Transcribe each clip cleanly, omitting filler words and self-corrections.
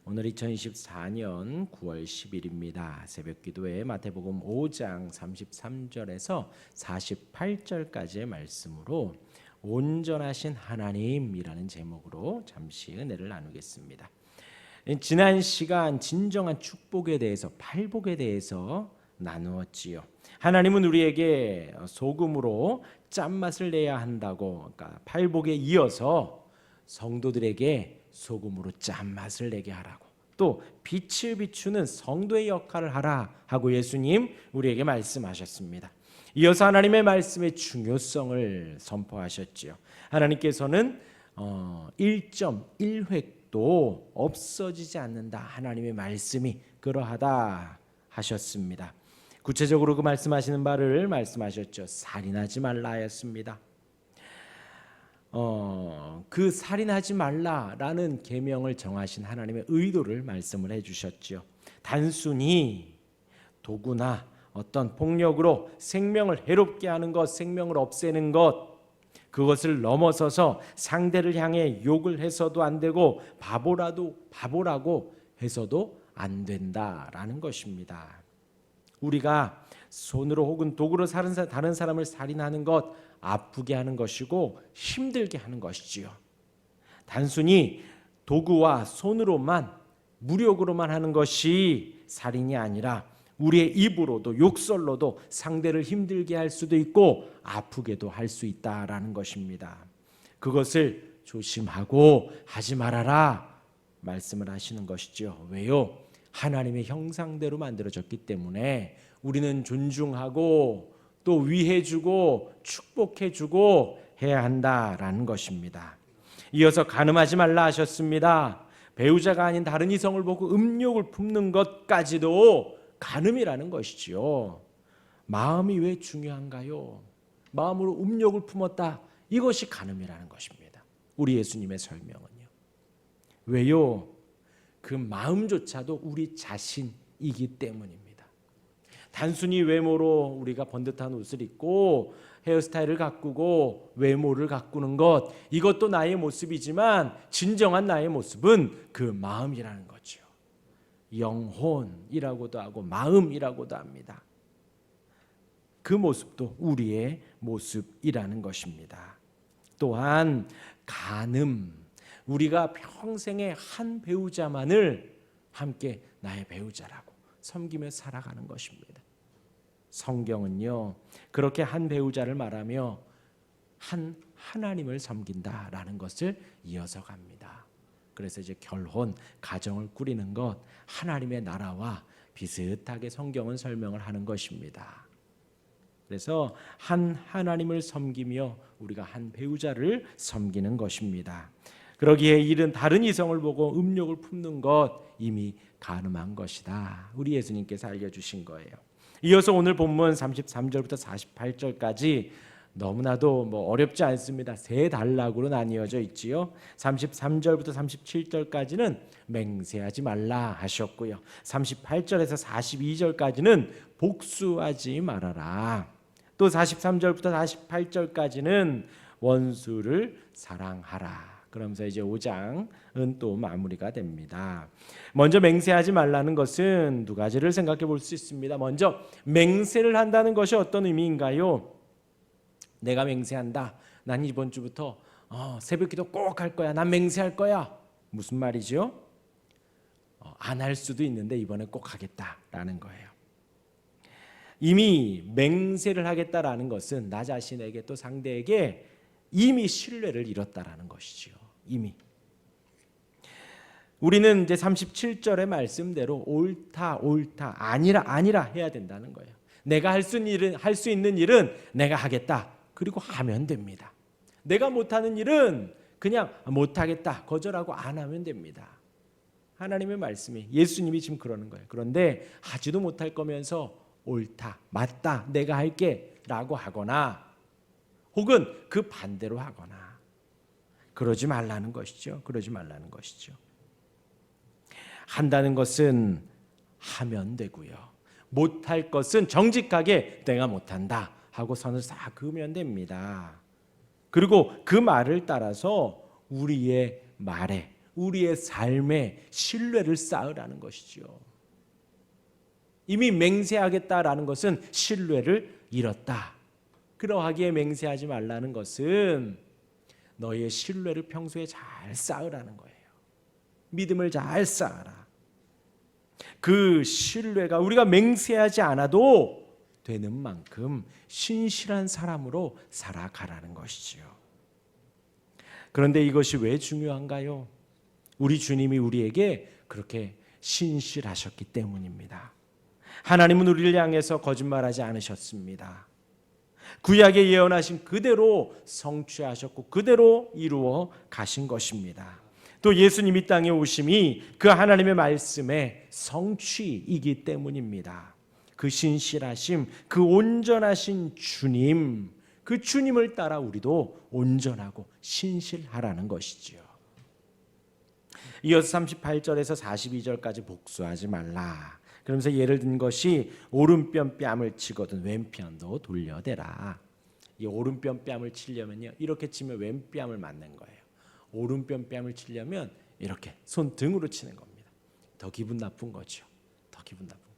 오늘 2024년 9월 10일입니다. 새벽기도에 마태복음 5장 33절에서 48절까지의 말씀으로 온전하신 하나님이라는 제목으로 잠시 은혜를 나누겠습니다. 지난 시간 진정한 축복에 대해서, 팔복에 대해서 나누었지요. 하나님은 우리에게 소금으로 짠맛을 내야 한다고, 그러니까 팔복에 이어서 성도들에게 소금으로 짠맛을 내게 하라고, 또 빛을 비추는 성도의 역할을 하라 하고 예수님 우리에게 말씀하셨습니다. 이어서 하나님의 말씀의 중요성을 선포하셨지요. 하나님께서는 1.1획도 없어지지 않는다. 하나님의 말씀이 그러하다 하셨습니다. 구체적으로 그 말씀하시는 바를 말씀하셨죠. 살인하지 말라 하였습니다. 그 살인하지 말라라는 계명을 정하신 하나님의 의도를 말씀을 해주셨죠. 단순히 도구나 어떤 폭력으로 생명을 해롭게 하는 것, 생명을 없애는 것, 그것을 넘어서서 상대를 향해 욕을 해서도 안 되고 바보라고 해서도 안 된다라는 것입니다. 우리가 손으로 혹은 도구로 다른 사람을 살인하는 것, 아프게 하는 것이고 힘들게 하는 것이지요. 단순히 도구와 손으로만, 무력으로만 하는 것이 살인이 아니라 우리의 입으로도, 욕설로도 상대를 힘들게 할 수도 있고 아프게도 할 수 있다라는 것입니다. 그것을 조심하고 하지 말아라 말씀을 하시는 것이죠. 왜요? 하나님의 형상대로 만들어졌기 때문에 우리는 존중하고 또 위해주고 축복해주고 해야 한다라는 것입니다. 이어서 간음하지 말라 하셨습니다. 배우자가 아닌 다른 이성을 보고 음욕을 품는 것까지도 간음이라는 것이지요. 마음이 왜 중요한가요? 마음으로 음욕을 품었다. 이것이 간음이라는 것입니다. 우리 예수님의 설명은요. 왜요? 그 마음조차도 우리 자신이기 때문입니다. 단순히 외모로 우리가 번듯한 옷을 입고 헤어스타일을 가꾸고 외모를 가꾸는 것, 이것도 나의 모습이지만 진정한 나의 모습은 그 마음이라는 거죠. 영혼이라고도 하고 마음이라고도 합니다. 그 모습도 우리의 모습이라는 것입니다. 또한 간음, 우리가 평생에 한 배우자만을 함께 나의 배우자라고 섬기며 살아가는 것입니다. 성경은요, 그렇게 한 배우자를 말하며 한 하나님을 섬긴다라는 것을 이어서 갑니다. 그래서 이제 결혼, 가정을 꾸리는 것, 하나님의 나라와 비슷하게 성경은 설명을 하는 것입니다. 그래서 한 하나님을 섬기며 우리가 한 배우자를 섬기는 것입니다. 그러기에 이른 다른 이성을 보고 음욕을 품는 것, 이미 간음한 것이다. 우리 예수님께서 알려주신 거예요. 이어서 오늘 본문 33절부터 48절까지 너무나도 어렵지 않습니다. 세 단락으로 나뉘어져 있지요. 33절부터 37절까지는 맹세하지 말라 하셨고요. 38절에서 42절까지는 복수하지 말아라. 또 43절부터 48절까지는 원수를 사랑하라. 그러면서 이제 5장은 또 마무리가 됩니다. 먼저 맹세하지 말라는 것은 두 가지를 생각해 볼 수 있습니다. 먼저 맹세를 한다는 것이 어떤 의미인가요? 내가 맹세한다. 난 이번 주부터 새벽기도 꼭 할 거야. 난 맹세할 거야. 무슨 말이죠? 안 할 수도 있는데 이번에 꼭 하겠다라는 거예요. 이미 맹세를 하겠다라는 것은 나 자신에게 또 상대에게 이미 신뢰를 잃었다라는 것이지요. 이미 우리는 이제 37절의 말씀대로 옳다 아니라 해야 된다는 거예요. 내가 할 수 있는 일은 내가 하겠다. 그리고 하면 됩니다. 내가 못하는 일은 그냥 못하겠다. 거절하고 안 하면 됩니다. 하나님의 말씀이, 예수님이 지금 그러는 거예요. 그런데 하지도 못할 거면서 옳다, 맞다, 내가 할게 라고 하거나 혹은 그 반대로 하거나 그러지 말라는 것이죠. 그러지 말라는 것이죠. 한다는 것은 하면 되고요. 못할 것은 정직하게 내가 못한다 하고 선을 싹 그으면 됩니다. 그리고 그 말을 따라서 우리의 말에, 우리의 삶에 신뢰를 쌓으라는 것이죠. 이미 맹세하겠다라는 것은 신뢰를 잃었다. 그러하기에 맹세하지 말라는 것은 너희의 신뢰를 평소에 잘 쌓으라는 거예요. 믿음을 잘 쌓아라. 그 신뢰가 우리가 맹세하지 않아도 되는 만큼 신실한 사람으로 살아가라는 것이지요. 그런데 이것이 왜 중요한가요? 우리 주님이 우리에게 그렇게 신실하셨기 때문입니다. 하나님은 우리를 향해서 거짓말하지 않으셨습니다. 구약에 예언하신 그대로 성취하셨고 그대로 이루어 가신 것입니다. 또 예수님 이 땅에 오심이 그 하나님의 말씀의 성취이기 때문입니다. 그 신실하심, 그 온전하신 주님, 그 주님을 따라 우리도 온전하고 신실하라는 것이지요. 이어서 38절에서 42절까지 복수하지 말라. 그러면서 예를 든 것이 오른편 뺨을 치거든 왼편도 돌려대라. 이 오른편 뺨을 치려면요, 이렇게 치면 왼뺨을 맞는 거예요. 오른편 뺨을 치려면 이렇게 손등으로 치는 겁니다. 더 기분 나쁜 거죠. 더 기분 나쁜 거.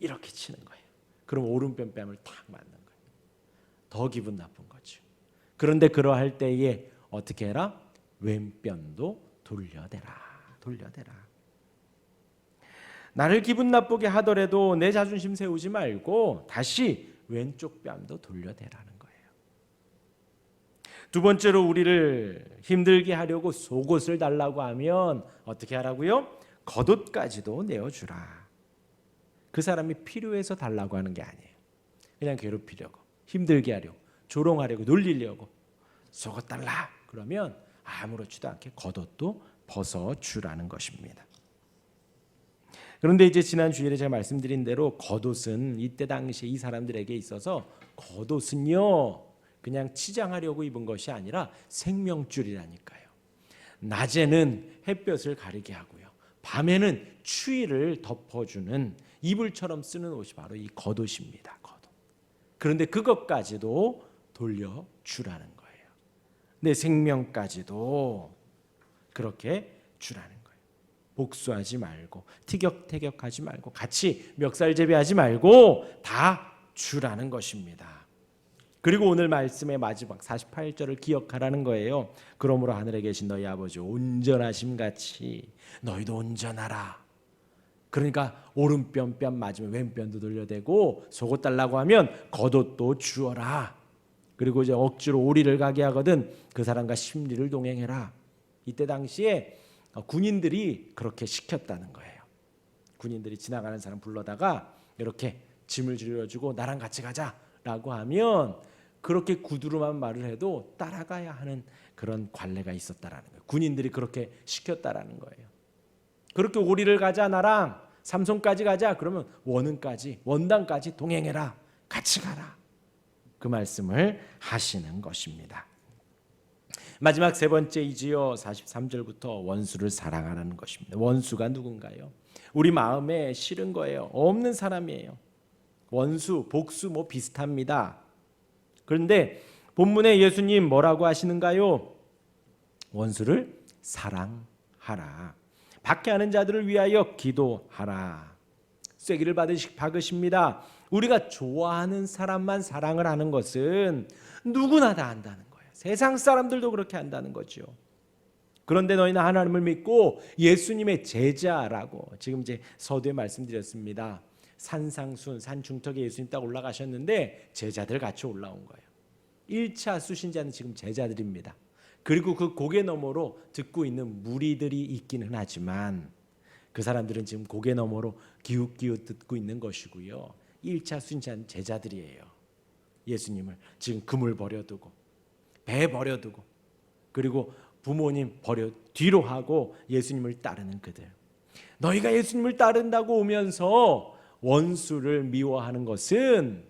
이렇게 치는 거예요. 그럼 오른편 뺨을 탁 맞는 거예요. 더 기분 나쁜 거죠. 그런데 그러할 때에 어떻게 해라? 왼편도 돌려대라. 돌려대라. 나를 기분 나쁘게 하더라도 내 자존심 세우지 말고 다시 왼쪽 뺨도 돌려대라는 거예요. 두 번째로 우리를 힘들게 하려고 속옷을 달라고 하면 어떻게 하라고요? 겉옷까지도 내어주라. 그 사람이 필요해서 달라고 하는 게 아니에요. 그냥 괴롭히려고, 힘들게 하려고, 조롱하려고, 놀리려고 속옷 달라 그러면 아무렇지도 않게 겉옷도 벗어주라는 것입니다. 그런데 이제 지난 주일에 제가 말씀드린 대로 겉옷은 이때 당시에 이 사람들에게 있어서 겉옷은요 그냥 치장하려고 입은 것이 아니라 생명줄이라니까요. 낮에는 햇볕을 가리게 하고요, 밤에는 추위를 덮어주는 이불처럼 쓰는 옷이 바로 이 겉옷입니다. 겉옷. 그런데 그것까지도 돌려주라는 거예요. 내 생명까지도 그렇게 주라는 거예요. 복수하지 말고 티격태격하지 말고 같이 멱살제비하지 말고 다 주라는 것입니다. 그리고 오늘 말씀의 마지막 48절을 기억하라는 거예요. 그러므로 하늘에 계신 너희 아버지 온전하심 같이 너희도 온전하라. 그러니까 오른편 뺨 맞으면 왼편도 돌려대고 속옷 달라고 하면 겉옷도 주어라. 그리고 이제 억지로 오리를 가게 하거든 그 사람과 심리를 동행해라. 이때 당시에 군인들이 그렇게 시켰다는 거예요. 군인들이 지나가는 사람 불러다가 이렇게 짐을 줄여주고 나랑 같이 가자라고 하면 그렇게 구두로만 말을 해도 따라가야 하는 그런 관례가 있었다라는 거예요. 군인들이 그렇게 시켰다라는 거예요. 그렇게 오리를 가자, 나랑 삼손까지 가자 그러면 원흥까지, 원당까지 동행해라. 같이 가라. 그 말씀을 하시는 것입니다. 마지막 세 번째이지요. 43절부터 원수를 사랑하라는 것입니다. 원수가 누군가요? 우리 마음에 싫은 거예요. 없는 사람이에요. 원수, 복수 뭐 비슷합니다. 그런데 본문에 예수님 뭐라고 하시는가요? 원수를 사랑하라. 박해하는 자들을 위하여 기도하라. 쐐기를 박으십니다. 우리가 좋아하는 사람만 사랑을 하는 것은 누구나 다 한다는 거예요. 세상 사람들도 그렇게 한다는 거죠. 그런데 너희는 하나님을 믿고 예수님의 제자라고 지금 이제 서두에 말씀드렸습니다. 산상순, 산중턱에 예수님 딱 올라가셨는데 제자들 같이 올라온 거예요. 1차 수신자는 지금 제자들입니다. 그리고 그 고개 너머로 듣고 있는 무리들이 있기는 하지만 그 사람들은 지금 고개 너머로 기웃기웃 듣고 있는 것이고요. 1차 수신자는 제자들이에요. 예수님을 지금 금을 버려두고 배 버려두고 그리고 부모님 버려 뒤로 하고 예수님을 따르는 그들. 너희가 예수님을 따른다고 오면서 원수를 미워하는 것은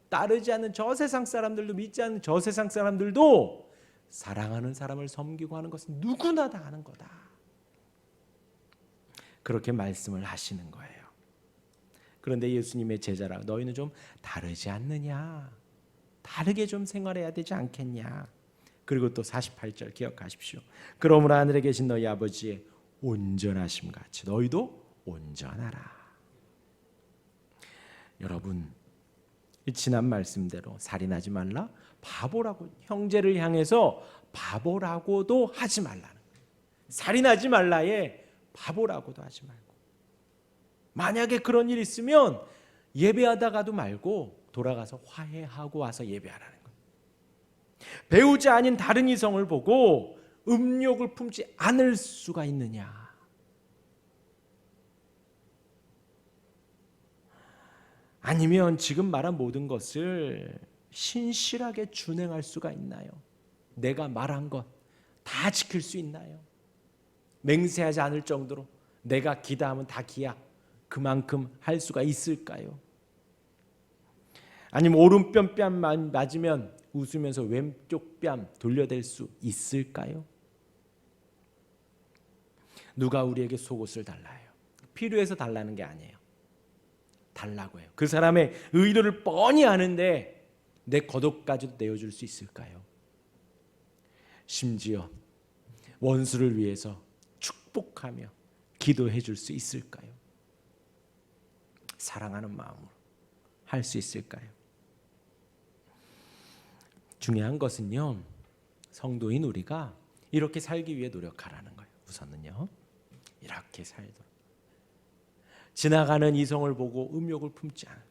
따르지 않는 저 세상 사람들도 믿지 않는 저 세상 사람들도 사랑하는 사람을 섬기고 하는 것은 누구나 다 하는 거다. 그렇게 말씀을 하시는 거예요. 그런데 예수님의 제자라 너희는 좀 다르지 않느냐? 다르게 좀 생활해야 되지 않겠냐? 그리고 또 48절 기억하십시오. 그러므로 하늘에 계신 너희 아버지의 온전하심 같이 너희도 온전하라. 여러분, 지난 말씀대로 살인하지 말라, 바보라고, 형제를 향해서 바보라고도 하지 말라는 거예요. 살인하지 말라에 바보라고도 하지 말고, 만약에 그런 일 있으면 예배하다가도 말고 돌아가서 화해하고 와서 예배하라는 거예요. 배우자 아닌 다른 이성을 보고 음욕을 품지 않을 수가 있느냐? 아니면 지금 말한 모든 것을 신실하게 준행할 수가 있나요? 내가 말한 것 다 지킬 수 있나요? 맹세하지 않을 정도로 내가 기다하면 다 기야, 그만큼 할 수가 있을까요? 아니면 오른편 뺨 맞으면 웃으면서 왼쪽 뺨 돌려댈 수 있을까요? 누가 우리에게 속옷을 달라요? 필요해서 달라는 게 아니에요. 달라고 해요. 그 사람의 의도를 뻔히 아는데 내 겉옷까지도 내어줄 수 있을까요? 심지어 원수를 위해서 축복하며 기도해 줄 수 있을까요? 사랑하는 마음으로 할 수 있을까요? 중요한 것은요, 성도인 우리가 이렇게 살기 위해 노력하라는 거예요. 우선은요, 이렇게 살도록. 지나가는 이성을 보고 음욕을 품지 않아.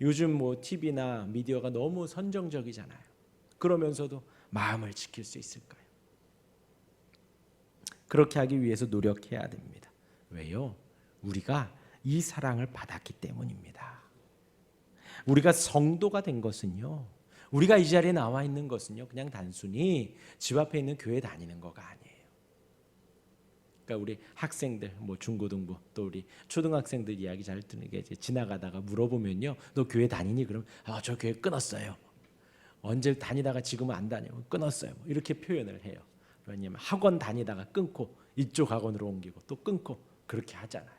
요즘 TV나 미디어가 너무 선정적이잖아요. 그러면서도 마음을 지킬 수 있을까요? 그렇게 하기 위해서 노력해야 됩니다. 왜요? 우리가 이 사랑을 받았기 때문입니다. 우리가 성도가 된 것은요, 우리가 이 자리에 나와 있는 것은요, 그냥 단순히 집 앞에 있는 교회 다니는 거가 아니에요. 그러니까 우리 학생들, 중고등부, 또 우리 초등학생들 이야기 잘 듣는 게, 지나가다가 물어보면요, 너 교회 다니니? 그러면 저 교회 끊었어요. 언제 다니다가 지금은 안 다니고 끊었어요. 이렇게 표현을 해요. 왜냐하면 학원 다니다가 끊고 이쪽 학원으로 옮기고 또 끊고 그렇게 하잖아요.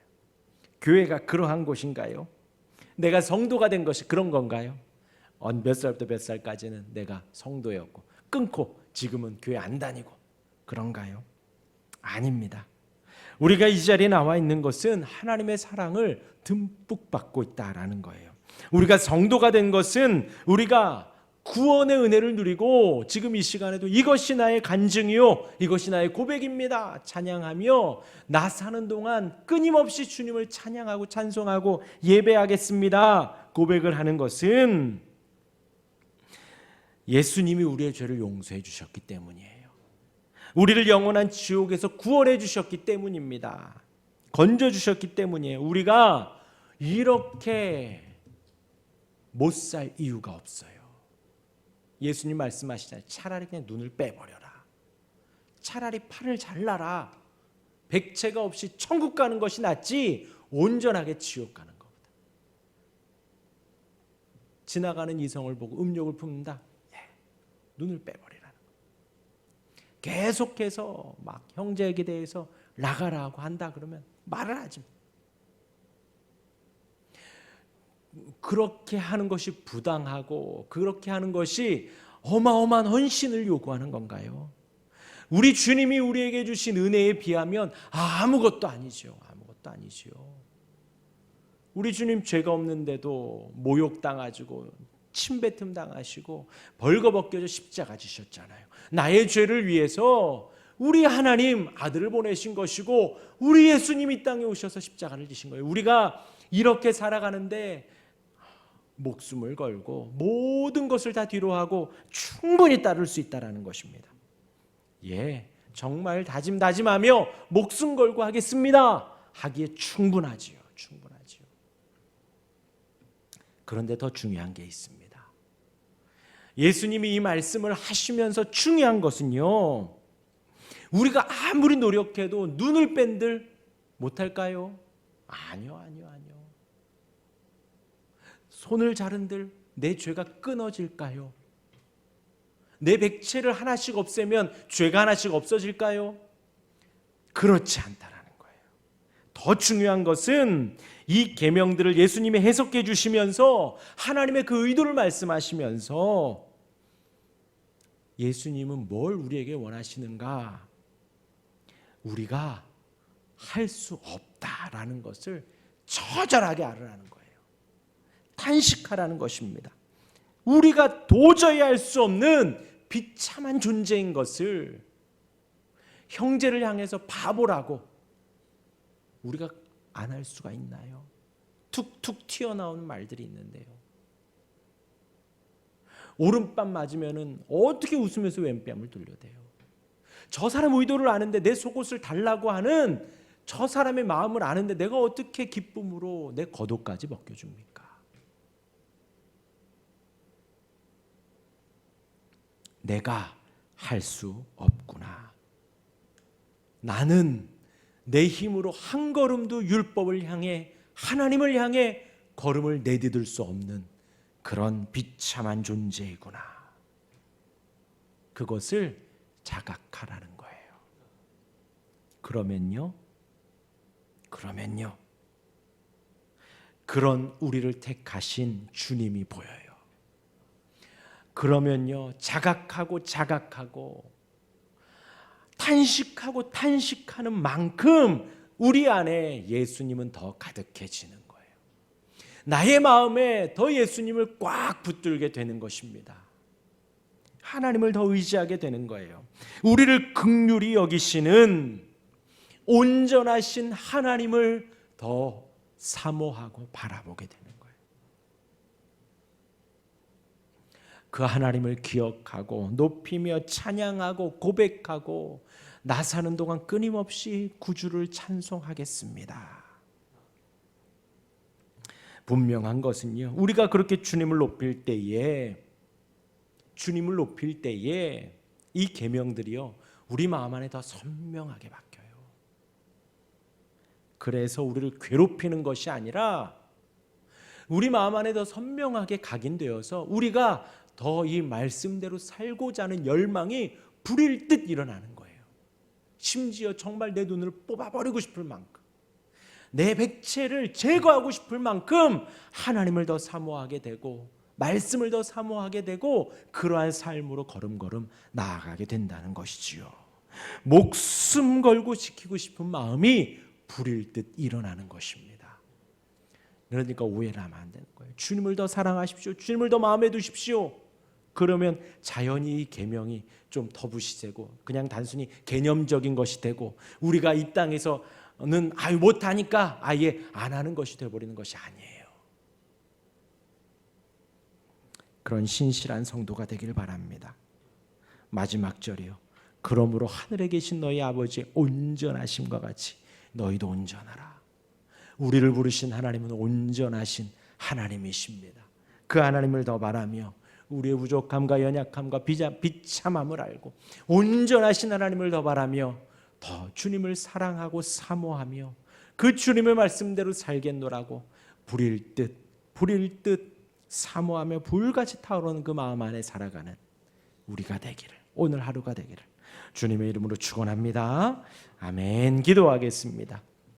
교회가 그러한 곳인가요? 내가 성도가 된 것이 그런 건가요? 몇 살부터 몇 살까지는 내가 성도였고 끊고 지금은 교회 안 다니고 그런가요? 아닙니다. 우리가 이 자리에 나와 있는 것은 하나님의 사랑을 듬뿍 받고 있다라는 거예요. 우리가 성도가 된 것은 우리가 구원의 은혜를 누리고 지금 이 시간에도 이것이 나의 간증이요, 이것이 나의 고백입니다 찬양하며 나 사는 동안 끊임없이 주님을 찬양하고 찬송하고 예배하겠습니다 고백을 하는 것은 예수님이 우리의 죄를 용서해 주셨기 때문이에요. 우리를 영원한 지옥에서 구원해 주셨기 때문입니다. 건져 주셨기 때문이에요. 우리가 이렇게 못 살 이유가 없어요. 예수님 말씀하시잖아요. 차라리 그냥 눈을 빼버려라. 차라리 팔을 잘라라. 백채가 없이 천국 가는 것이 낫지 온전하게 지옥 가는 것보다. 지나가는 이성을 보고 음욕을 품는다. 눈을 빼버리라는 거예요. 계속해서 막 형제에게 대해서 나가라고 한다 그러면 말을 하지. 그렇게 하는 것이 부당하고 그렇게 하는 것이 어마어마한 헌신을 요구하는 건가요? 우리 주님이 우리에게 주신 은혜에 비하면 아무것도 아니죠. 아무것도 아니죠. 우리 주님 죄가 없는데도 모욕당하시고 침뱉음 당하시고 벌거벗겨져 십자가 지셨잖아요. 나의 죄를 위해서 우리 하나님 아들을 보내신 것이고 우리 예수님이 이 땅에 오셔서 십자가를 지신 거예요. 우리가 이렇게 살아가는데 목숨을 걸고 모든 것을 다 뒤로하고 충분히 따를 수 있다는 것입니다. 정말 다짐하며 목숨 걸고 하겠습니다 하기에 충분하지요. 그런데 더 중요한 게 있습니다. 예수님이 이 말씀을 하시면서 중요한 것은요, 우리가 아무리 노력해도 눈을 뺀들 못할까요? 아니요. 손을 자른들 내 죄가 끊어질까요? 내 백채를 하나씩 없애면 죄가 하나씩 없어질까요? 그렇지 않다라는 거예요. 더 중요한 것은 이 계명들을 예수님이 해석해 주시면서 하나님의 그 의도를 말씀하시면서 예수님은 뭘 우리에게 원하시는가? 우리가 할 수 없다라는 것을 처절하게 알으라는 거예요. 탄식하라는 것입니다. 우리가 도저히 할 수 없는 비참한 존재인 것을 형제를 향해서 바보라고 우리가 안 할 수가 있나요? 툭툭 튀어나오는 말들이 있는데요. 오른뺨 맞으면은 어떻게 웃으면서 왼뺨을 돌려대요? 저 사람 의도를 아는데 내 속옷을 달라고 하는 저 사람의 마음을 아는데 내가 어떻게 기쁨으로 내 겉옷까지 벗겨줍니까? 내가 할 수 없구나. 나는 내 힘으로 한 걸음도 율법을 향해 하나님을 향해 걸음을 내디딜 수 없는 그런 비참한 존재이구나. 그것을 자각하라는 거예요. 그러면요. 그런 우리를 택하신 주님이 보여요. 그러면요. 자각하고 탄식하는 만큼 우리 안에 예수님은 더 가득해지는 거예요. 나의 마음에 더 예수님을 꽉 붙들게 되는 것입니다. 하나님을 더 의지하게 되는 거예요. 우리를 긍휼히 여기시는 온전하신 하나님을 더 사모하고 바라보게 되는 거예요. 그 하나님을 기억하고 높이며 찬양하고 고백하고 나 사는 동안 끊임없이 구주를 찬송하겠습니다. 분명한 것은요, 우리가 그렇게 주님을 높일 때에 이 계명들이요 우리 마음 안에 더 선명하게 바뀌어요. 그래서 우리를 괴롭히는 것이 아니라 우리 마음 안에 더 선명하게 각인되어서 우리가 더 이 말씀대로 살고자 하는 열망이 불일 듯 일어나는 거예요. 심지어 정말 내 눈을 뽑아버리고 싶을 만큼, 내 백체를 제거하고 싶을 만큼 하나님을 더 사모하게 되고 말씀을 더 사모하게 되고 그러한 삶으로 걸음걸음 나아가게 된다는 것이지요. 목숨 걸고 지키고 싶은 마음이 불일 듯 일어나는 것입니다. 그러니까 오해를 하면 안 되는 거예요. 주님을 더 사랑하십시오. 주님을 더 마음에 두십시오. 그러면 자연히 이 계명이 좀 터부시되고 그냥 단순히 개념적인 것이 되고 우리가 이 땅에서는 못하니까 아예 안 하는 것이 되어버리는 것이 아니에요. 그런 신실한 성도가 되길 바랍니다. 마지막 절이요. 그러므로 하늘에 계신 너희 아버지의 온전하심과 같이 너희도 온전하라. 우리를 부르신 하나님은 온전하신 하나님이십니다. 그 하나님을 더 바라며 우리의 부족함과 연약함과 비참함을 알고 온전하신 하나님을 더 바라며 더 주님을 사랑하고 사모하며 그 주님의 말씀대로 살겠노라고 불일 듯 사모하며 불같이 타오르는 그 마음 안에 살아가는 우리가 되기를, 오늘 하루가 되기를 주님의 이름으로 축원합니다. 아멘. 기도하겠습니다.